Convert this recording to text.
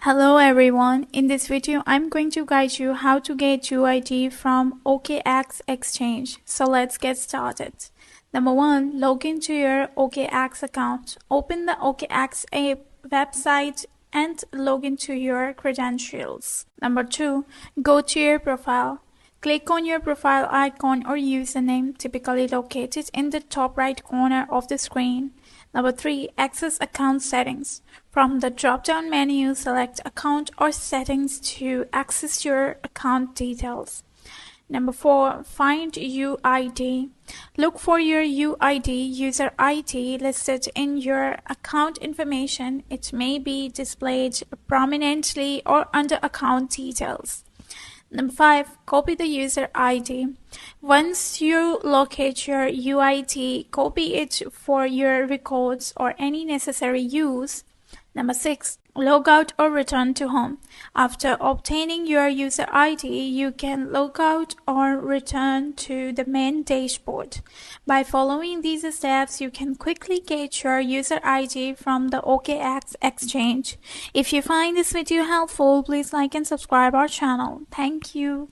Hello everyone, in this video I'm going to guide you how to get UID from OKX Exchange. So let's get started. Number 1, log into your OKX account. Open the OKX website and log into your credentials. Number 2, go to your profile. Click on your profile icon or username, typically located in the top right corner of the screen. Number 3, access account settings. From the drop-down menu, select account or settings to access your account details. Number 4, find UID. Look for your UID, user ID, listed in your account information. It may be displayed prominently or under account details. Number 5, copy the user ID. Once you locate your UID, copy it for your records or any necessary use. Number 6, log out or return to home. After obtaining your user ID, you can log out or return to the main dashboard. By following these steps, you can quickly get your user ID from the OKX Exchange. If you find this video helpful, please like and subscribe our channel. Thank you.